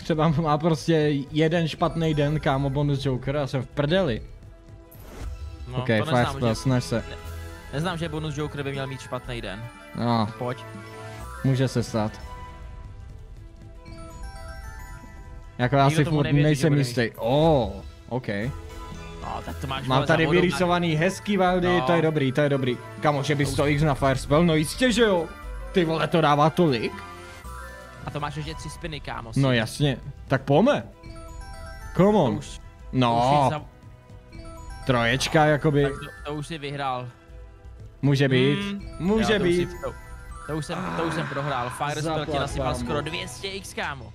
třeba má prostě jeden špatný den, kámo, bonus Joker a jsem v prdeli. No, OK, 5 plus, snaž se. Neznám, že bonus Joker by měl mít špatný den. No, Pojď. může se stát. Jako já Nikdo si tomu furt nevěří, nejsem že bude jistý. OK. No, tak to máš. Mám tady vyrýsovaný hezký wildy, No. to je dobrý, to je dobrý. Kamo, že by 100x na Firespell, no jistě, že jo. Ty vole, to dává tolik? A to máš ještě 3 spiny, kámo. No jasně, tak pojďme. Come on. No, troječka jakoby. Tak to už si vyhrál. Může být, může Jo, být. To už jsem prohrál. Firespell ti nasypal Zaplať skoro pánbůh. 200x, kámo.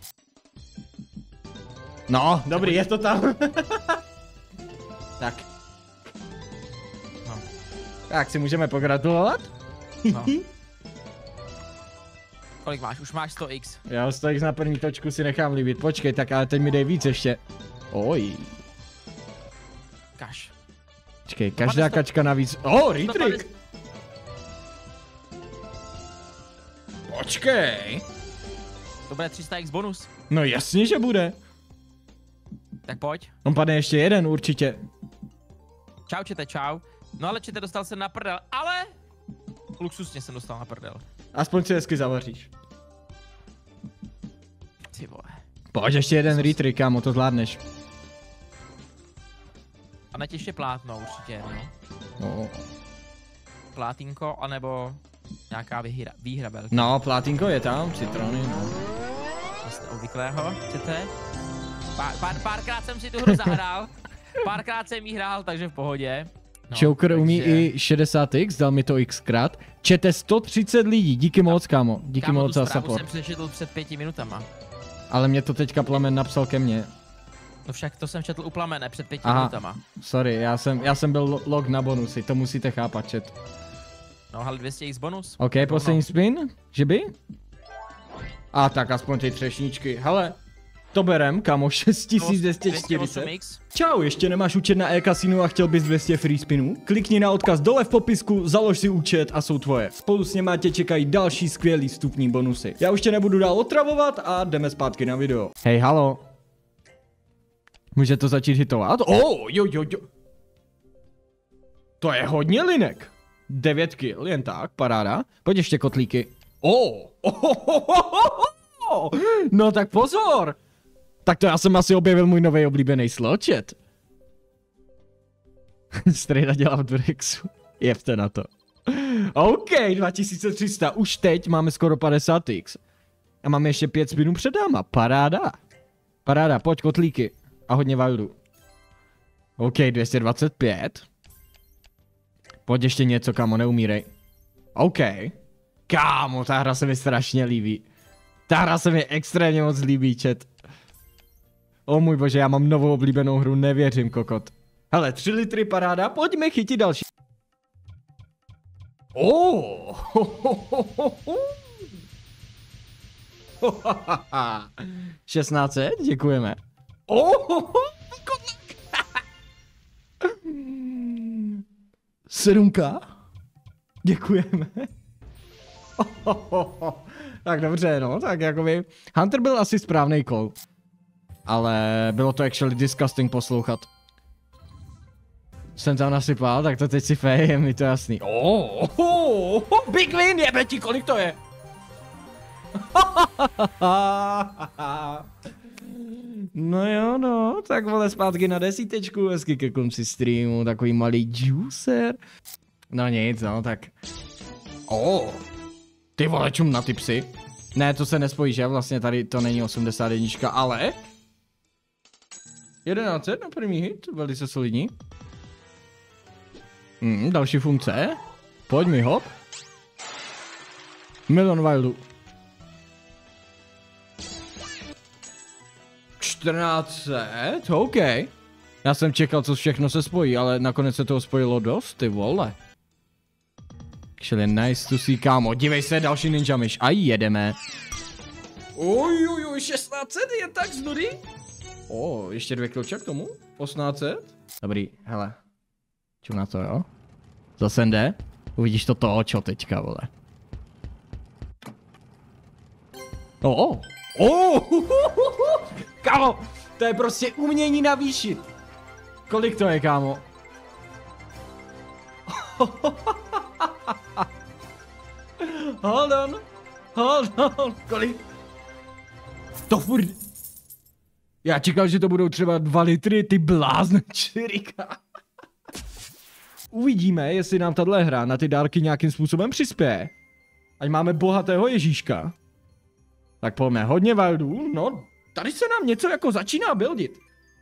No, dobrý, je to tam. Tak. No. Tak si můžeme pogratulovat. No. Kolik máš? Už máš 100x. Já 100x na první točku si nechám líbit. Počkej, tak ale teď mi dej víc ještě. Oj. Kaš. Počkej, každá kačka navíc. Retrik. Počkej. To bude 300x bonus. No jasně, že bude. Tak pojď. On padne ještě jeden určitě. Čau, čete, čau. No ale čete, dostal jsem na prdel, ale... Luxusně jsem dostal na prdel. Aspoň si hezky zavaříš. Ty vole. Pojď ještě jeden retrik, kámo, to zvládneš. A na ještě plátno určitě, no. Plátínko, anebo nějaká výhra velká. No, plátínko je tam, citrony, no. Něco obvyklého, chcete? Párkrát jsem si tu hru zahrál. Párkrát jsem jí hrál, takže v pohodě. No, Joker umí i 60x, dal mi to xkrát. Čete 130 lidí, díky moc, kámo. Díky moc za support. jsem přečetl před 5 minutama. Ale mě to teďka Plamen napsal ke mně. No však to jsem četl u Plamene před 5 Aha, minutama. sorry, já jsem byl log na bonusy, to musíte chápat, chat. No ale 200x bonus. OK, poslední spin, že by? A tak aspoň ty třešničky, hele. To berem, kamo, 6240. Čau, ještě nemáš účet na e-casinu a chtěl bys 200 free spinů? Klikni na odkaz dole v popisku, založ si účet a jsou tvoje. Spolu s něma tě čekají další skvělý vstupní bonusy. Já už tě nebudu dál otravovat a jdeme zpátky na video. Hej, halo. Může to začít hitovat? Jo. To je hodně linek. 9 kill, jen tak, paráda. Pojď ještě kotlíky. No tak pozor. Tak to já jsem asi objevil můj nový oblíbený sločet. Strejda dělá v Drexu. Jebte na to. OK, 2300. Už teď máme skoro 50x. A máme ještě 5 spinů před náma. Paráda. Paráda, pojď kotlíky. A hodně wildu. OK, 225. Pojď ještě něco, kámo, neumírej. OK. Kámo, ta hra se mi strašně líbí. Ta hra se mi extrémně moc líbí, chat. O můj bože, já mám novou oblíbenou hru, nevěřím, kokot. Hele, 3 litry paráda, pojďme chytit další. 1600, děkujeme. Sedmka, děkujeme. Tak dobře, no, tak jakoby Hunter byl asi správný call. Ale bylo to actually disgusting poslouchat. Jsem tam nasypal, tak to teď si fej, je mi to jasný. Big win, jebe ti, kolik to je? No jo, no, tak vole zpátky na desítečku, hezky ke konci streamu, takový malý juicer. No nic, no, tak. Ty vole, čum na ty psy. Ne, to se nespojí, že? Vlastně tady to není 81, ale... 1100 na první hit, velice solidní. Další funkce. Pojď mi, hop. Milion wildu. 1400, OK. Já jsem čekal, co všechno se spojí, ale nakonec se toho spojilo dost, ty vole. Actually nice to see, kámo. Dívej se, další ninja myš. A jedeme. 1600 je tak z nudy? Ještě 2 kilče k tomu? 1800? Dobrý, hele. Čum na to, jo? Zase jde. Uvidíš to čo teďka, vole. Kámo, to je prostě umění navýšit. Kolik to je, kámo? Hold on, kolik? To furt... Já čekal, že to budou třeba 2 litry, ty blázne, čirika. Uvidíme, jestli nám tahle hra na ty dárky nějakým způsobem přispěje. Ať máme bohatého Ježíška. Tak pojďme, hodně wildů, no, tady se nám něco jako začíná buildit.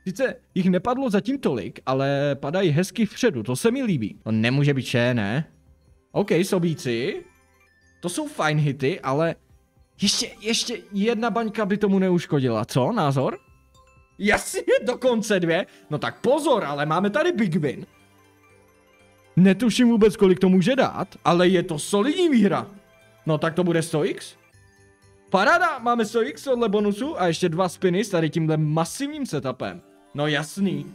Sice jich nepadlo zatím tolik, ale padají hezky vpředu, to se mi líbí. To nemůže být vše, ne? OK, sobíci. To jsou fajn hity, ale ještě jedna baňka by tomu neuškodila, co? Názor? Jasně, dokonce 2. No tak pozor, ale máme tady big win. Netuším vůbec, kolik to může dát, ale je to solidní výhra. No tak to bude 100x. Paráda, máme 100x odle bonusu a ještě 2 spiny s tady tímhle masivním setupem. No jasný.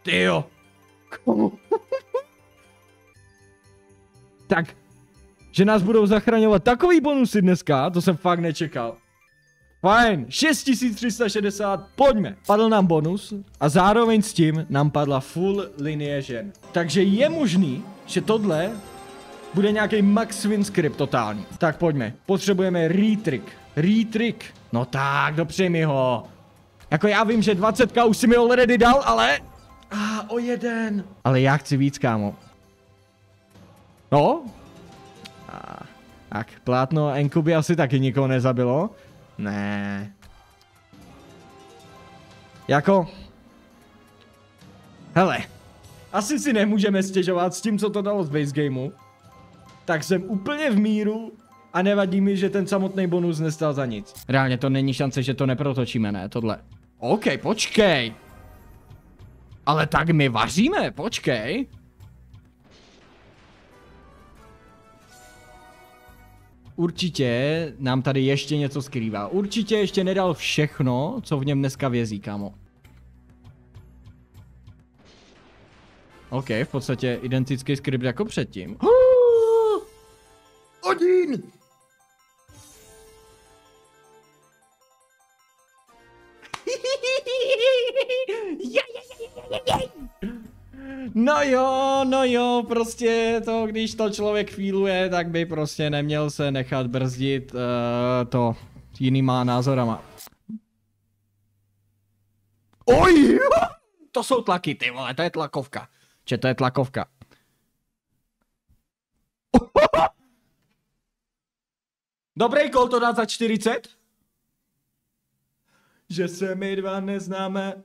Tyjo. Tak, že nás budou zachraňovat takový bonusy dneska, to jsem fakt nečekal. Fajn, 6360, pojďme. Padl nám bonus a zároveň s tím nám padla full linie žen. Takže je možný, že tohle bude nějaký max win script totální. Tak pojďme, potřebujeme retrick. No tak, dopřej mi ho. Jako já vím, že 20k už si mi already dal, ale... o 1. Ale já chci víc, kámo. No? Tak, plátno Enku by asi taky nikoho nezabilo. Ne. Jako... Hele, asi si nemůžeme stěžovat s tím, co to dalo z base gameu. Tak jsem úplně v míru a nevadí mi, že ten samotný bonus nestál za nic. Reálně to není šance, že to neprotočíme, ne, tohle. OK, počkej. Ale tak my vaříme, počkej. Určitě nám tady ještě něco skrývá. Určitě ještě nedal všechno, co v něm dneska vězí, kámo. OK, v podstatě identický skript jako předtím. Odin! No jo, prostě to, když to člověk feeluje, tak by prostě neměl se nechat brzdit to jinýma názorama. Oj! To jsou tlaky, ty vole, to je tlakovka. To je tlakovka. Dobrý kol to dát za 40? Že se my dva neznáme.